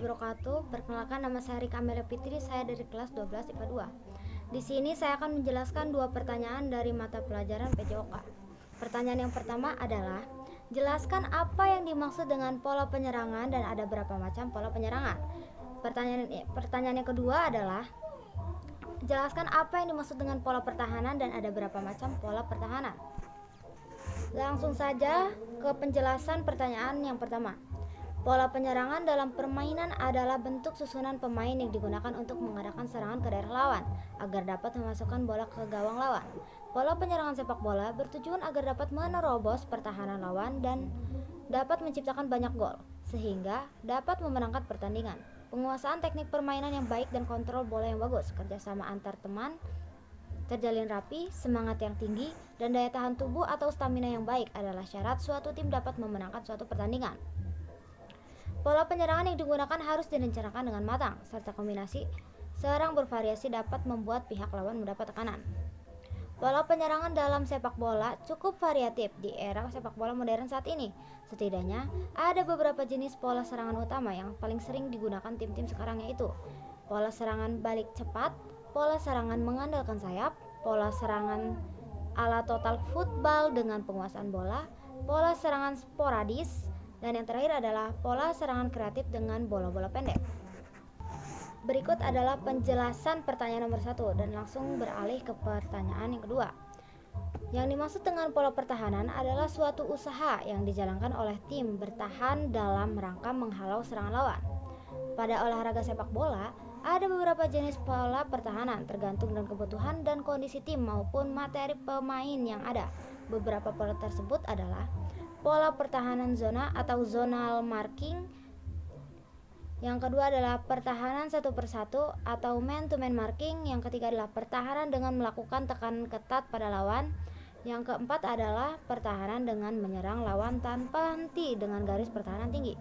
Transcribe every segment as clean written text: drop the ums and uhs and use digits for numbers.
wabarakatuh. Perkenalkan, nama saya Rika Amelia Fitri, saya dari kelas 12 IPA 2. Di sini saya akan menjelaskan dua pertanyaan dari mata pelajaran PJOK. Pertanyaan yang pertama adalah, jelaskan apa yang dimaksud dengan pola penyerangan dan ada berapa macam pola penyerangan. Pertanyaan yang kedua adalah, jelaskan apa yang dimaksud dengan pola pertahanan dan ada berapa macam pola pertahanan. Langsung saja ke penjelasan pertanyaan yang pertama. Pola penyerangan dalam permainan adalah bentuk susunan pemain yang digunakan untuk mengadakan serangan ke daerah lawan agar dapat memasukkan bola ke gawang lawan. Pola penyerangan sepak bola bertujuan agar dapat menerobos pertahanan lawan dan dapat menciptakan banyak gol, sehingga dapat memenangkan pertandingan. Penguasaan teknik permainan yang baik dan kontrol bola yang bagus, kerjasama antar teman terjalin rapi, semangat yang tinggi, dan daya tahan tubuh atau stamina yang baik adalah syarat suatu tim dapat memenangkan suatu pertandingan. Pola penyerangan yang digunakan harus direncanakan dengan matang, serta kombinasi serang bervariasi dapat membuat pihak lawan mendapat tekanan. Pola penyerangan dalam sepak bola cukup variatif di era sepak bola modern saat ini. Setidaknya ada beberapa jenis pola serangan utama yang paling sering digunakan tim-tim sekarang, yaitu pola serangan balik cepat, pola serangan mengandalkan sayap, pola serangan ala total football dengan penguasaan bola, pola serangan sporadis, dan yang terakhir adalah pola serangan kreatif dengan bola-bola pendek. Berikut adalah penjelasan pertanyaan nomor 1 dan langsung beralih ke pertanyaan yang kedua. Yang dimaksud dengan pola pertahanan adalah suatu usaha yang dijalankan oleh tim bertahan dalam rangka menghalau serangan lawan. Pada olahraga sepak bola, ada beberapa jenis pola pertahanan tergantung dengan kebutuhan dan kondisi tim maupun materi pemain yang ada. Beberapa pola tersebut adalah pola pertahanan zona atau zonal marking. Yang kedua adalah pertahanan satu persatu atau man to man marking. Yang ketiga adalah pertahanan dengan melakukan tekanan ketat pada lawan. Yang keempat adalah pertahanan dengan menyerang lawan tanpa henti dengan garis pertahanan tinggi.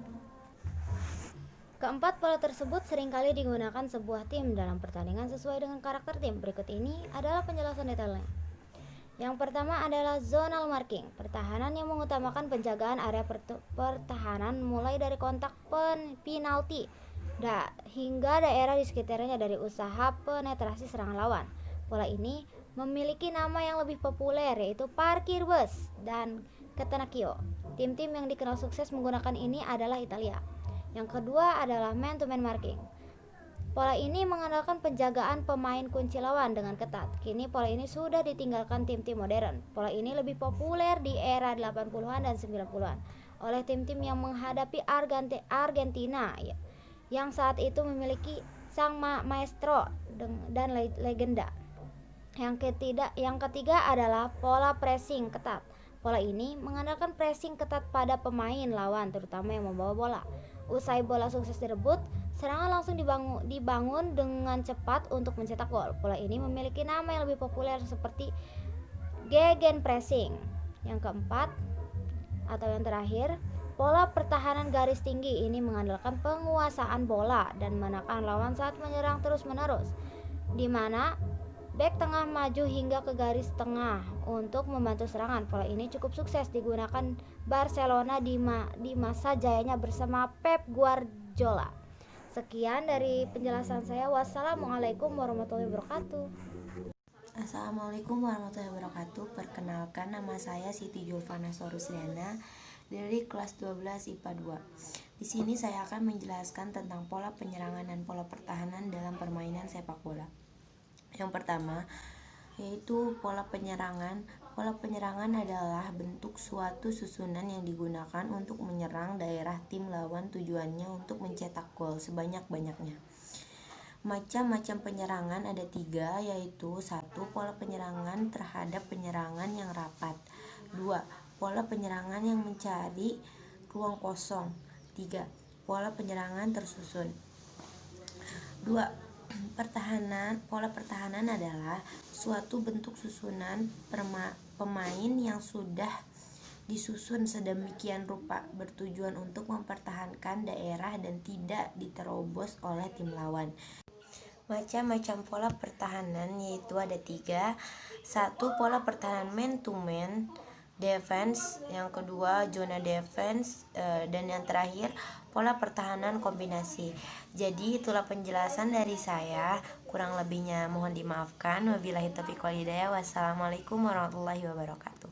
Keempat pola tersebut seringkali digunakan sebuah tim dalam pertandingan sesuai dengan karakter tim. Berikut ini adalah penjelasan detailnya. Yang pertama adalah zonal marking, pertahanan yang mengutamakan penjagaan area pertahanan mulai dari kontak penalti hingga daerah di sekitarnya dari usaha penetrasi serangan lawan. Pola ini memiliki nama yang lebih populer, yaitu parkir bus dan catenaccio. Tim-tim yang dikenal sukses menggunakan ini adalah Italia. Yang kedua adalah man to man marking. Pola ini mengandalkan penjagaan pemain kunci lawan dengan ketat. Kini pola ini sudah ditinggalkan tim-tim modern. Pola ini lebih populer di era 80-an dan 90-an oleh tim-tim yang menghadapi Argentina yang saat itu memiliki sang maestro dan legenda. Yang ketiga adalah pola pressing ketat. Pola ini mengandalkan pressing ketat pada pemain lawan, terutama yang membawa bola. Usai bola sukses direbut, serangan langsung dibangun dengan cepat untuk mencetak gol. Pola ini memiliki nama yang lebih populer seperti gegenpressing. Yang keempat atau yang terakhir, pola pertahanan garis tinggi. Ini mengandalkan penguasaan bola dan menekan lawan saat menyerang terus-menerus, di mana bek tengah maju hingga ke garis tengah untuk membantu serangan. Pola ini cukup sukses digunakan Barcelona di masa jayanya bersama Pep Guardiola. Sekian dari penjelasan saya. Wassalamualaikum warahmatullahi wabarakatuh. Assalamualaikum warahmatullahi wabarakatuh. Perkenalkan, nama saya Siti Julfana Sorusliana dari kelas 12 IPA 2. Di sini saya akan menjelaskan tentang pola penyerangan dan pola pertahanan dalam permainan sepak bola. Yang pertama yaitu pola penyerangan. Pola penyerangan adalah bentuk suatu susunan yang digunakan untuk menyerang daerah tim lawan, tujuannya untuk mencetak gol sebanyak-banyaknya. Macam-macam penyerangan ada 3, yaitu 1. Pola penyerangan terhadap penyerangan yang rapat. 2. Pola penyerangan yang mencari ruang kosong. 3. Pola penyerangan tersusun. 2. Pola pertahanan adalah suatu bentuk susunan pemain yang sudah disusun sedemikian rupa bertujuan untuk mempertahankan daerah dan tidak diterobos oleh tim lawan. Macam-macam pola pertahanan yaitu ada 3. 1. Pola pertahanan man to man. defense, yang kedua zona defense, dan yang terakhir pola pertahanan kombinasi. Jadi itulah penjelasan dari saya, kurang lebihnya mohon dimaafkan. Wabillahi taufiq wal hidayah. Wassalamualaikum warahmatullahi wabarakatuh.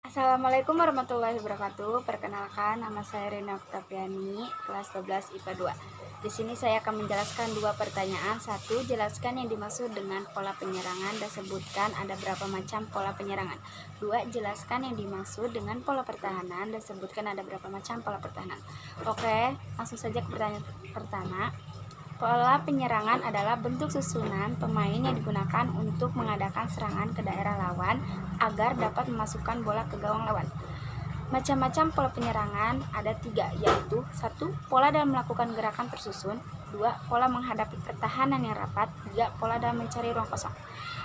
Assalamualaikum warahmatullahi wabarakatuh. Perkenalkan, nama saya Rina Oktaviani, kelas 12 IPA 2. Di sini saya akan menjelaskan dua pertanyaan. Satu, jelaskan yang dimaksud dengan pola penyerangan dan sebutkan ada berapa macam pola penyerangan. Dua, jelaskan yang dimaksud dengan pola pertahanan dan sebutkan ada berapa macam pola pertahanan. Oke, langsung saja ke pertanyaan pertama. Pola penyerangan adalah bentuk susunan pemain yang digunakan untuk mengadakan serangan ke daerah lawan agar dapat memasukkan bola ke gawang lawan. Macam-macam pola penyerangan ada tiga, yaitu satu, pola dalam melakukan gerakan tersusun, dua, pola menghadapi pertahanan yang rapat, tiga, pola dalam mencari ruang kosong.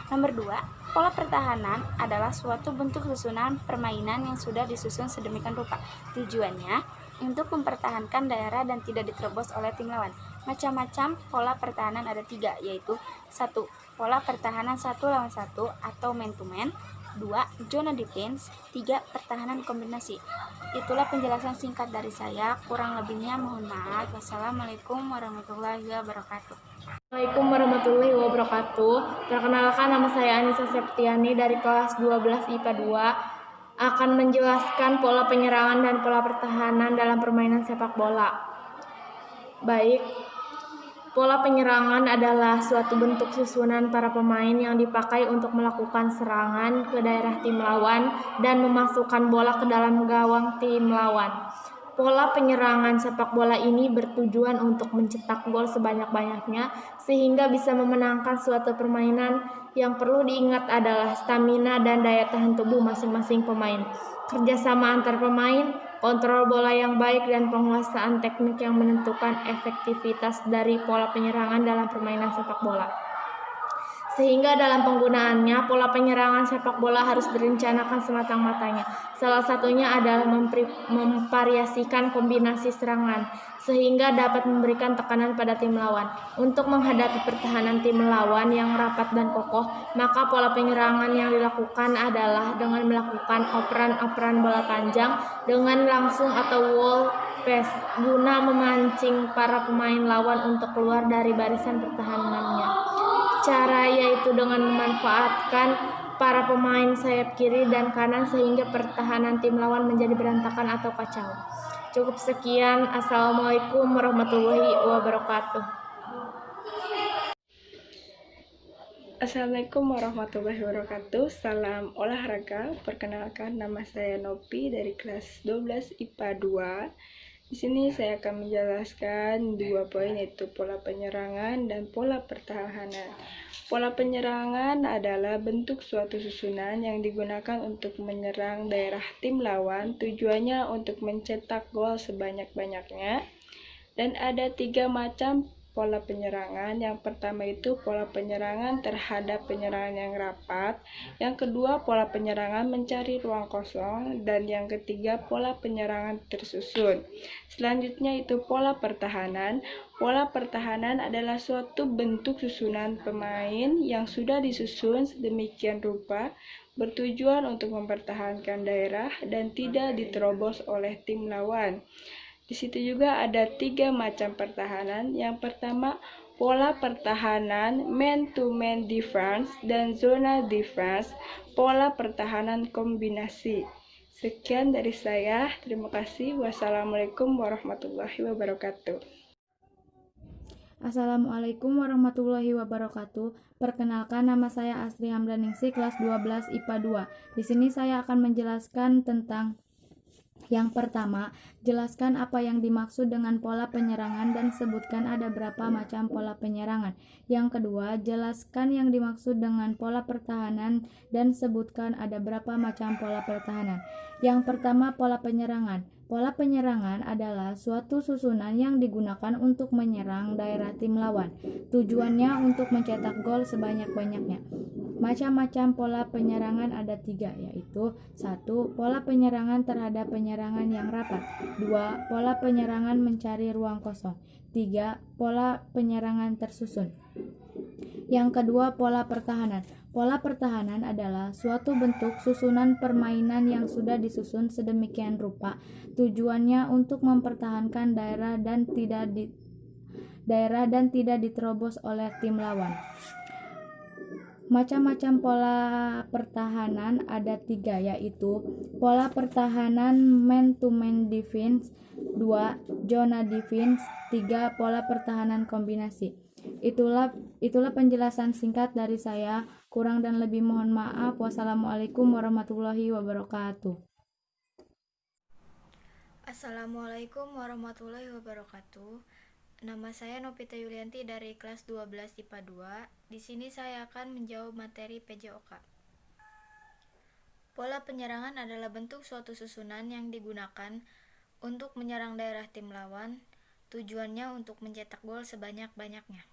Nomor 2, pola pertahanan adalah suatu bentuk susunan permainan yang sudah disusun sedemikian rupa. Tujuannya untuk mempertahankan daerah dan tidak diterobos oleh tim lawan. Macam-macam pola pertahanan ada tiga, yaitu satu, pola pertahanan 1 lawan 1 atau man to man, 2, zona defense, 3, pertahanan kombinasi. Itulah penjelasan singkat dari saya, kurang lebihnya mohon maaf. Wassalamualaikum warahmatullahi wabarakatuh. Assalamualaikum warahmatullahi wabarakatuh. Perkenalkan, nama saya Anissa Septiani dari kelas 12 IPA 2, akan menjelaskan pola penyerangan dan pola pertahanan dalam permainan sepak bola. Baik, pola penyerangan adalah suatu bentuk susunan para pemain yang dipakai untuk melakukan serangan ke daerah tim lawan dan memasukkan bola ke dalam gawang tim lawan. Pola penyerangan sepak bola ini bertujuan untuk mencetak gol sebanyak-banyaknya sehingga bisa memenangkan suatu permainan. Yang perlu diingat adalah stamina dan daya tahan tubuh masing-masing pemain, kerjasama antar pemain, kontrol bola yang baik, dan penguasaan teknik yang menentukan efektivitas dari pola penyerangan dalam permainan sepak bola. Sehingga dalam penggunaannya, pola penyerangan sepak bola harus direncanakan sematang-matangnya. Salah satunya adalah memvariasikan kombinasi serangan, sehingga dapat memberikan tekanan pada tim lawan. Untuk menghadapi pertahanan tim lawan yang rapat dan kokoh, maka pola penyerangan yang dilakukan adalah dengan melakukan operan bola panjang dengan langsung atau wall pass, guna memancing para pemain lawan untuk keluar dari barisan pertahanannya. Cara yaitu dengan memanfaatkan para pemain sayap kiri dan kanan sehingga pertahanan tim lawan menjadi berantakan atau kacau. Cukup sekian. Assalamualaikum warahmatullahi wabarakatuh. Assalamualaikum warahmatullahi wabarakatuh. Salam olahraga. Perkenalkan, nama saya Nopi dari kelas 12 IPA 2. Di sini saya akan menjelaskan dua poin, yaitu pola penyerangan dan pola pertahanan. Pola penyerangan adalah bentuk suatu susunan yang digunakan untuk menyerang daerah tim lawan, tujuannya untuk mencetak gol sebanyak-banyaknya. Dan ada tiga macam pola penyerangan. Yang pertama itu pola penyerangan terhadap penyerangan yang rapat, yang kedua pola penyerangan mencari ruang kosong, dan yang ketiga pola penyerangan tersusun. Selanjutnya itu pola pertahanan. Pola pertahanan adalah suatu bentuk susunan pemain yang sudah disusun sedemikian rupa, bertujuan untuk mempertahankan daerah dan tidak diterobos oleh tim lawan. Di situ juga ada tiga macam pertahanan. Yang pertama, pola pertahanan man-to-man defense dan zona defense, pola pertahanan kombinasi. Sekian dari saya. Terima kasih. Wassalamualaikum warahmatullahi wabarakatuh. Assalamualaikum warahmatullahi wabarakatuh. Perkenalkan, nama saya Asri Hamdaningsih, kelas 12 IPA 2. Di sini saya akan menjelaskan tentang yang pertama, jelaskan apa yang dimaksud dengan pola penyerangan dan sebutkan ada berapa macam pola penyerangan. Yang kedua, jelaskan yang dimaksud dengan pola pertahanan dan sebutkan ada berapa macam pola pertahanan. Yang pertama, pola penyerangan. Pola penyerangan adalah suatu susunan yang digunakan untuk menyerang daerah tim lawan. Tujuannya untuk mencetak gol sebanyak-banyaknya. Macam-macam pola penyerangan ada tiga, yaitu 1. Pola penyerangan terhadap penyerangan yang rapat, 2. Pola penyerangan mencari ruang kosong, 3. Pola penyerangan tersusun. Yang kedua, pola pertahanan. Pola pertahanan adalah suatu bentuk susunan permainan yang sudah disusun sedemikian rupa. Tujuannya untuk mempertahankan daerah dan tidak diterobos oleh tim lawan. Macam-macam pola pertahanan ada 3, yaitu pola pertahanan man-to-man defense, 2 zona defense, 3 pola pertahanan kombinasi. Itulah penjelasan singkat dari saya. Kurang dan lebih mohon maaf. Wassalamualaikum warahmatullahi wabarakatuh. Assalamualaikum warahmatullahi wabarakatuh. Nama saya Novita Yulianti dari kelas 12 IPA 2. Di sini saya akan menjawab materi PJOK. Pola penyerangan adalah bentuk suatu susunan yang digunakan untuk menyerang daerah tim lawan. Tujuannya untuk mencetak gol sebanyak-banyaknya.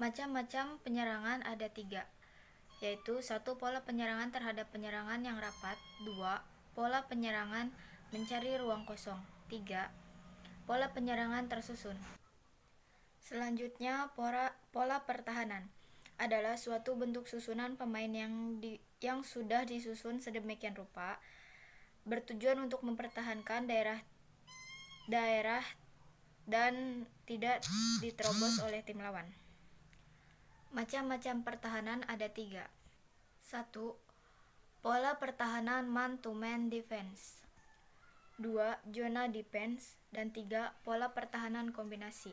Macam-macam penyerangan ada 3, yaitu 1 pola penyerangan terhadap penyerangan yang rapat, 2 pola penyerangan mencari ruang kosong, 3 pola penyerangan tersusun. Selanjutnya, pola pertahanan adalah suatu bentuk susunan pemain yang sudah disusun sedemikian rupa, bertujuan untuk mempertahankan daerah dan tidak diterobos oleh tim lawan. Macam-macam pertahanan ada 3. 1. Pola pertahanan man-to-man defense, 2 zona defense, dan 3 pola pertahanan kombinasi.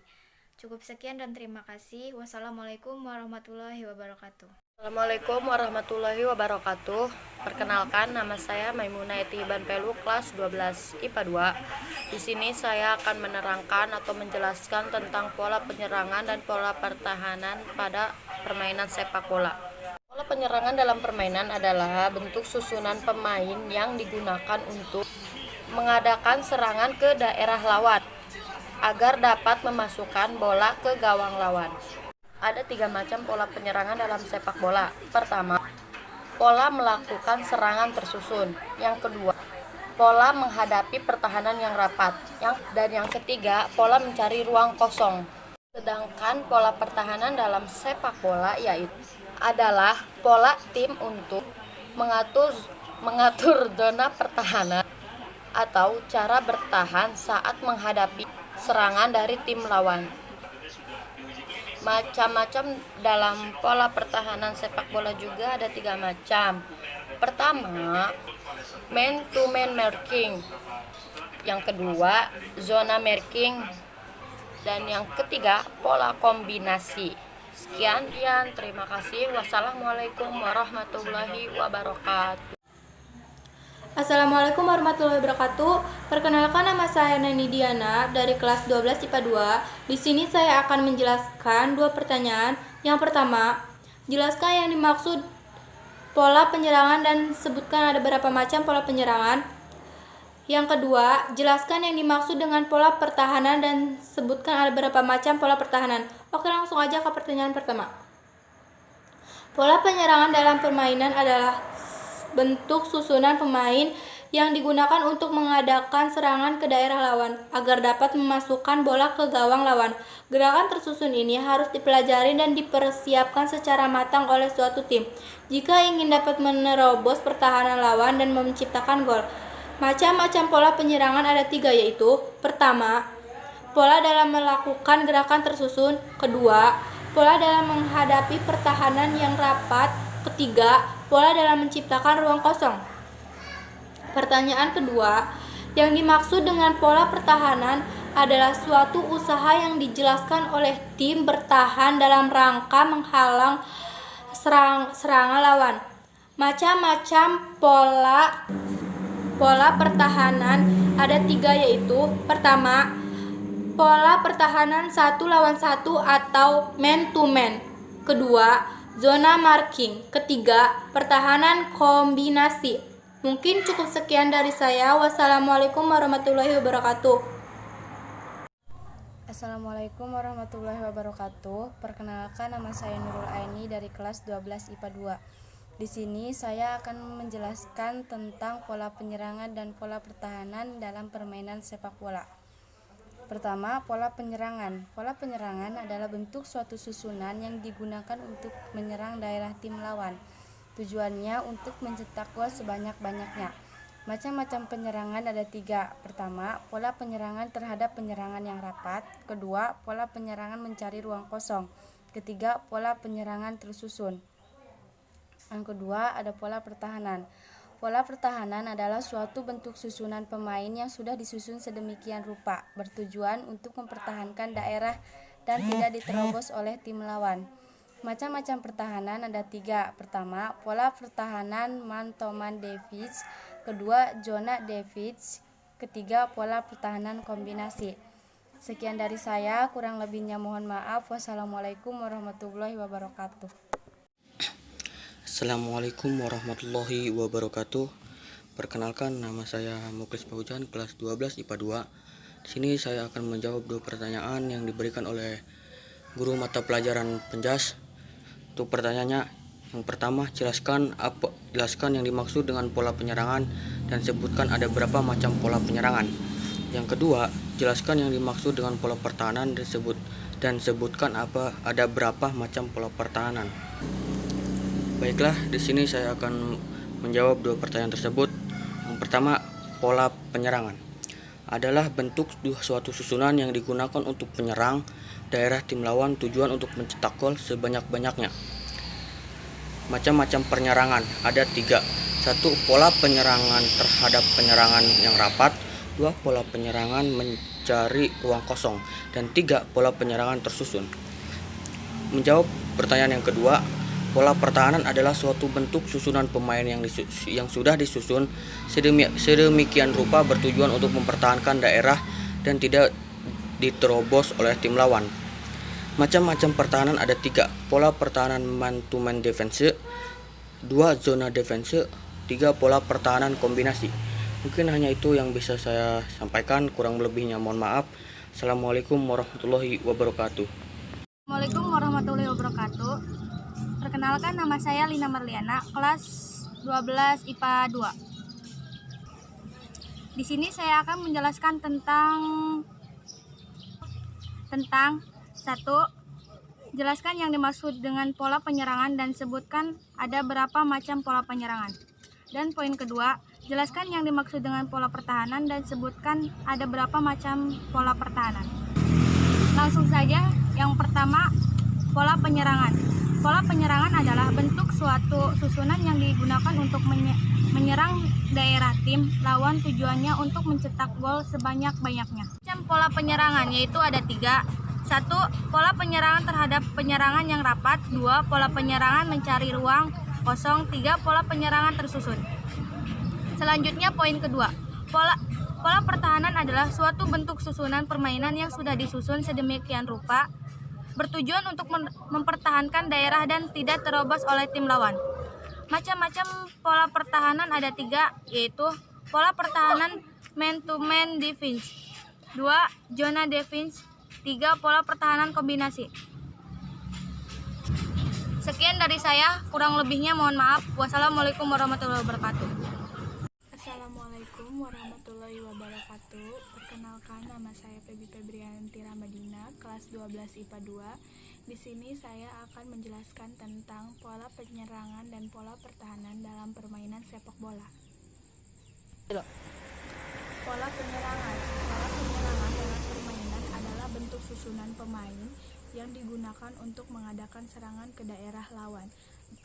Cukup sekian dan terima kasih. Wassalamualaikum warahmatullahi wabarakatuh. Assalamualaikum warahmatullahi wabarakatuh. Perkenalkan, nama saya Maimunah Etiban Pelu, kelas 12 IPA 2. Di sini saya akan menerangkan atau menjelaskan tentang pola penyerangan dan pola pertahanan pada permainan sepak bola. Pola penyerangan dalam permainan adalah bentuk susunan pemain yang digunakan untuk mengadakan serangan ke daerah lawan agar dapat memasukkan bola ke gawang lawan. Ada 3 macam pola penyerangan dalam sepak bola. Pertama, pola melakukan serangan tersusun. Yang kedua, pola menghadapi pertahanan yang rapat. Dan yang ketiga, pola mencari ruang kosong. Sedangkan pola pertahanan dalam sepak bola adalah pola tim untuk mengatur zona pertahanan atau cara bertahan saat menghadapi serangan dari tim lawan. Macam-macam dalam pola pertahanan sepak bola juga ada 3 macam. Pertama, man-to-man marking. Yang kedua, zona marking. Dan yang ketiga, pola kombinasi. Sekian, terima kasih. Wassalamualaikum warahmatullahi wabarakatuh. Assalamualaikum warahmatullahi wabarakatuh. Perkenalkan, nama saya Neni Diana dari kelas 12 IPA 2. Di sini saya akan menjelaskan 2 pertanyaan. Yang pertama, jelaskan yang dimaksud pola penyerangan dan sebutkan ada berapa macam pola penyerangan. Yang kedua, jelaskan yang dimaksud dengan pola pertahanan dan sebutkan ada berapa macam pola pertahanan. Oke, langsung aja ke pertanyaan pertama. Pola penyerangan dalam permainan adalah bentuk susunan pemain yang digunakan untuk mengadakan serangan ke daerah lawan agar dapat memasukkan bola ke gawang lawan. Gerakan tersusun ini harus dipelajari dan dipersiapkan secara matang oleh suatu tim jika ingin dapat menerobos pertahanan lawan dan menciptakan gol. Macam-macam pola penyerangan ada 3, yaitu pertama, pola dalam melakukan gerakan tersusun, kedua, pola dalam menghadapi pertahanan yang rapat, ketiga, pola dalam menciptakan ruang kosong. Pertanyaan kedua, yang dimaksud dengan pola pertahanan adalah suatu usaha yang dijelaskan oleh tim bertahan dalam rangka menghalang serangan lawan. Macam-macam pola pertahanan ada 3, yaitu pertama, pola pertahanan 1 lawan 1 atau man to man, kedua, zona marking, ketiga, pertahanan kombinasi. Mungkin cukup sekian dari saya. Wassalamualaikum warahmatullahi wabarakatuh. Assalamualaikum warahmatullahi wabarakatuh. Perkenalkan, nama saya Nurul Aini dari kelas 12 IPA 2. Di sini saya akan menjelaskan tentang pola penyerangan dan pola pertahanan dalam permainan sepak bola. Pertama, pola penyerangan. Pola penyerangan adalah bentuk suatu susunan yang digunakan untuk menyerang daerah tim lawan. Tujuannya untuk mencetak gol sebanyak-banyaknya. Macam-macam penyerangan ada 3. Pertama, pola penyerangan terhadap penyerangan yang rapat. Kedua, pola penyerangan mencari ruang kosong. Ketiga, pola penyerangan tersusun. Yang kedua, ada pola pertahanan. Pola pertahanan adalah suatu bentuk susunan pemain yang sudah disusun sedemikian rupa, bertujuan untuk mempertahankan daerah dan tidak diterobos oleh tim lawan. Macam-macam pertahanan ada 3. Pertama, pola pertahanan man-to-man defense. Kedua, zona defense. Ketiga, pola pertahanan kombinasi. Sekian dari saya, kurang lebihnya mohon maaf. Wassalamualaikum warahmatullahi wabarakatuh. Assalamualaikum warahmatullahi wabarakatuh. Perkenalkan, nama saya Muklis Paujan, kelas 12 IPA 2. Di sini saya akan menjawab 2 pertanyaan yang diberikan oleh guru mata pelajaran Penjas. Untuk pertanyaannya, yang pertama, jelaskan yang dimaksud dengan pola penyerangan dan sebutkan ada berapa macam pola penyerangan. Yang kedua, jelaskan yang dimaksud dengan pola pertahanan dan sebutkan ada berapa macam pola pertahanan. Baiklah, di sini saya akan menjawab 2 pertanyaan tersebut. Yang pertama, pola penyerangan adalah bentuk suatu susunan yang digunakan untuk menyerang daerah tim lawan, tujuan untuk mencetak gol sebanyak-banyaknya. Macam-macam penyerangan ada 3. 1. Pola penyerangan terhadap penyerangan yang rapat. 2. Pola penyerangan mencari ruang kosong. Dan 3. Pola penyerangan tersusun. Menjawab pertanyaan yang kedua, pola pertahanan adalah suatu bentuk susunan pemain yang sudah disusun sedemikian rupa bertujuan untuk mempertahankan daerah dan tidak diterobos oleh tim lawan. Macam-macam pertahanan ada 3. Pola pertahanan man-to-man defense. 2. Zona defense. 3. Pola pertahanan kombinasi. Mungkin hanya itu yang bisa saya sampaikan, kurang lebihnya mohon maaf. Assalamualaikum warahmatullahi wabarakatuh. Assalamualaikum warahmatullahi wabarakatuh. Perkenalkan, nama saya Lina Marliana, kelas 12 IPA 2. Di sini saya akan menjelaskan tentang 1. Jelaskan yang dimaksud dengan pola penyerangan dan sebutkan ada berapa macam pola penyerangan. Dan poin kedua, jelaskan yang dimaksud dengan pola pertahanan dan sebutkan ada berapa macam pola pertahanan. Langsung saja, yang pertama, pola penyerangan. Pola penyerangan adalah bentuk suatu susunan yang digunakan untuk menyerang daerah tim lawan, tujuannya untuk mencetak gol sebanyak-banyaknya. Macam pola penyerangan yaitu ada 3. 1. Pola penyerangan terhadap penyerangan yang rapat. 2. Pola penyerangan mencari ruang kosong. 3. Pola penyerangan tersusun. Selanjutnya poin kedua. Pola pertahanan adalah suatu bentuk susunan permainan yang sudah disusun sedemikian rupa bertujuan untuk mempertahankan daerah dan tidak terobos oleh tim lawan. Macam-macam pola pertahanan ada 3, yaitu pola pertahanan man-to-man defense. 2. Zona defense. 3. Pola pertahanan kombinasi. Sekian dari saya, kurang lebihnya mohon maaf. Wassalamualaikum warahmatullahi wabarakatuh. Assalamualaikum warahmatullahi wabarakatuh. Perkenalkan, nama saya Febrianti Ramadina, kelas 12 IPA 2. Di sini saya akan menjelaskan tentang pola penyerangan dan pola pertahanan dalam permainan sepak bola. Pola penyerangan dalam permainan adalah bentuk susunan pemain yang digunakan untuk mengadakan serangan ke daerah lawan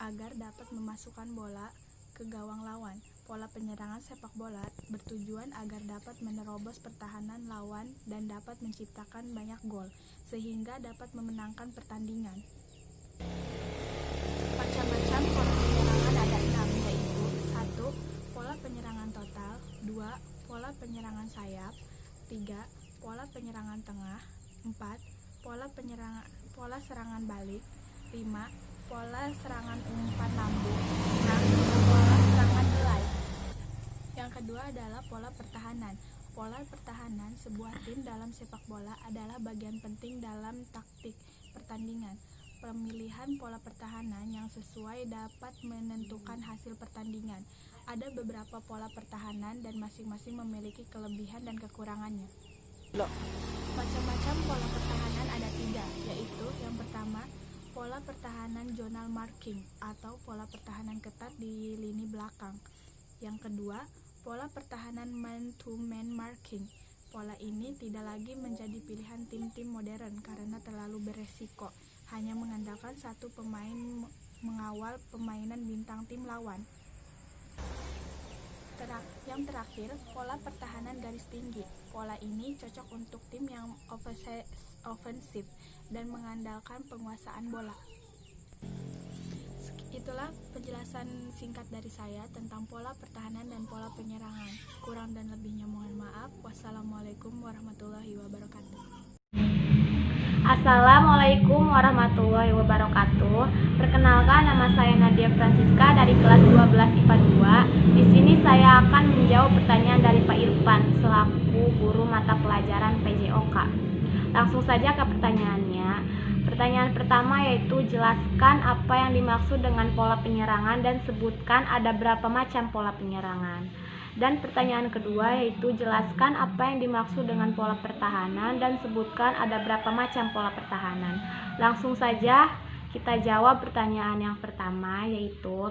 agar dapat memasukkan bola ke gawang lawan. Pola penyerangan sepak bola bertujuan agar dapat menerobos pertahanan lawan dan dapat menciptakan banyak gol, sehingga dapat memenangkan pertandingan. Macam-macam pola penyerangan ada 6, yaitu 1. Pola penyerangan total. 2. Pola penyerangan sayap. 3. Pola penyerangan tengah. 4. Pola serangan balik. 5. Pola serangan umpan lambung. 6. Pola serangan helai. Yang kedua adalah pola pertahanan. Pola pertahanan sebuah tim dalam sepak bola adalah bagian penting dalam taktik pertandingan. Pemilihan pola pertahanan yang sesuai dapat menentukan hasil pertandingan. Ada beberapa pola pertahanan dan masing-masing memiliki kelebihan dan kekurangannya. Macam-macam pola pertahanan ada 3, yaitu yang pertama, pola pertahanan zonal marking atau pola pertahanan ketat di lini belakang. Yang kedua, pola pertahanan man-to-man marking. Pola ini tidak lagi menjadi pilihan tim-tim modern karena terlalu beresiko, hanya mengandalkan satu pemain mengawal permainan bintang tim lawan. Yang terakhir, pola pertahanan garis tinggi. Pola ini cocok untuk tim yang ofensif dan mengandalkan penguasaan bola. Itulah penjelasan singkat dari saya tentang pola pertahanan dan pola penyerangan. Kurang dan lebihnya mohon maaf. Wassalamualaikum warahmatullahi wabarakatuh. Assalamualaikum warahmatullahi wabarakatuh. Perkenalkan, nama saya Nadia Francisca dari kelas 12 IPA 2. Di sini saya akan menjawab pertanyaan dari Pak Irfan selaku guru mata pelajaran PJOK. Langsung saja ke pertanyaannya. Pertanyaan pertama yaitu jelaskan apa yang dimaksud dengan pola penyerangan dan sebutkan ada berapa macam pola penyerangan. Dan pertanyaan kedua yaitu jelaskan apa yang dimaksud dengan pola pertahanan dan sebutkan ada berapa macam pola pertahanan. Langsung saja kita jawab pertanyaan yang pertama yaitu,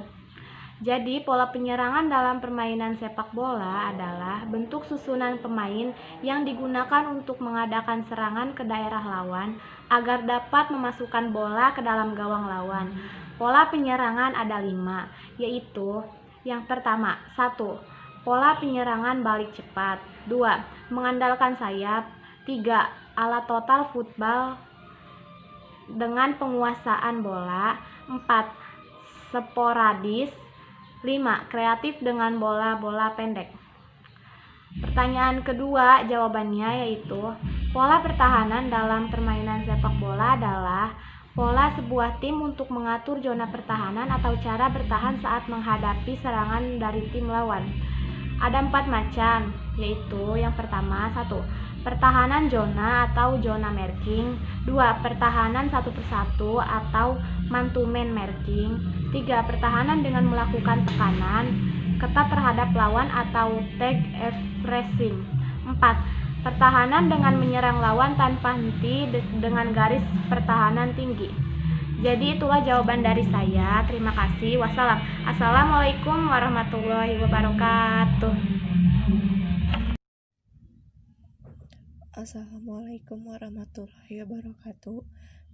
jadi pola penyerangan dalam permainan sepak bola adalah bentuk susunan pemain yang digunakan untuk mengadakan serangan ke daerah lawan agar dapat memasukkan bola ke dalam gawang lawan. Pola penyerangan ada 5, yaitu yang pertama, 1. Pola penyerangan balik cepat. 2. Mengandalkan sayap. 3. Ala total football dengan penguasaan bola. 4. Sporadis. 5. Kreatif dengan bola-bola pendek. Pertanyaan kedua jawabannya yaitu pola pertahanan dalam permainan sepak bola adalah pola sebuah tim untuk mengatur zona pertahanan atau cara bertahan saat menghadapi serangan dari tim lawan. Ada 4 macam, yaitu yang pertama, 1. Pertahanan zona atau zona marking. 2. Pertahanan 1 persatu atau man-to-man marking. 3. Pertahanan dengan melakukan tekanan ketat terhadap lawan atau tag pressing. 4. Pertahanan dengan menyerang lawan tanpa henti dengan garis pertahanan tinggi. Jadi itulah jawaban dari saya. Terima kasih. Wassalam. Assalamualaikum warahmatullahi wabarakatuh. Assalamualaikum warahmatullahi wabarakatuh.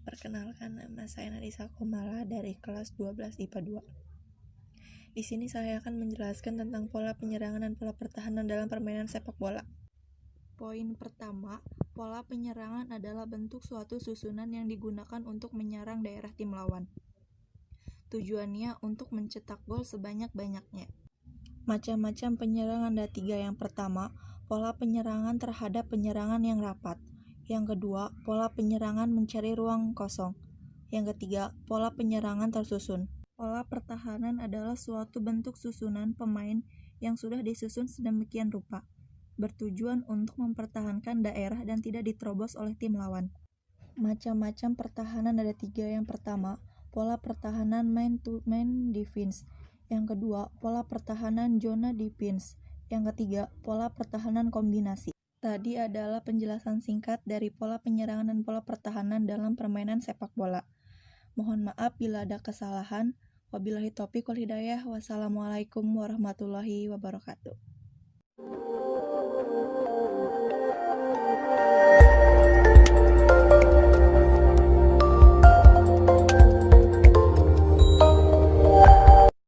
Perkenalkan, nama saya Narisa Komala dari kelas 12 IPA 2. Di sini saya akan menjelaskan tentang pola penyerangan dan pola pertahanan dalam permainan sepak bola. Poin pertama, pola penyerangan adalah bentuk suatu susunan yang digunakan untuk menyerang daerah tim lawan. Tujuannya untuk mencetak gol sebanyak-banyaknya. Macam-macam penyerangan ada 3. Yang pertama, pola penyerangan terhadap penyerangan yang rapat. Yang kedua, pola penyerangan mencari ruang kosong. Yang ketiga, pola penyerangan tersusun. Pola pertahanan adalah suatu bentuk susunan pemain yang sudah disusun sedemikian rupa, bertujuan untuk mempertahankan daerah dan tidak diterobos oleh tim lawan. Macam-macam pertahanan ada 3. Yang pertama, pola pertahanan man-to-man defense. Yang kedua, pola pertahanan zona defense. Yang ketiga, pola pertahanan kombinasi. Tadi adalah penjelasan singkat dari pola penyerangan dan pola pertahanan dalam permainan sepak bola. Mohon maaf bila ada kesalahan. Wabillahi taufiq wal hidayah. Wassalamualaikum warahmatullahi wabarakatuh.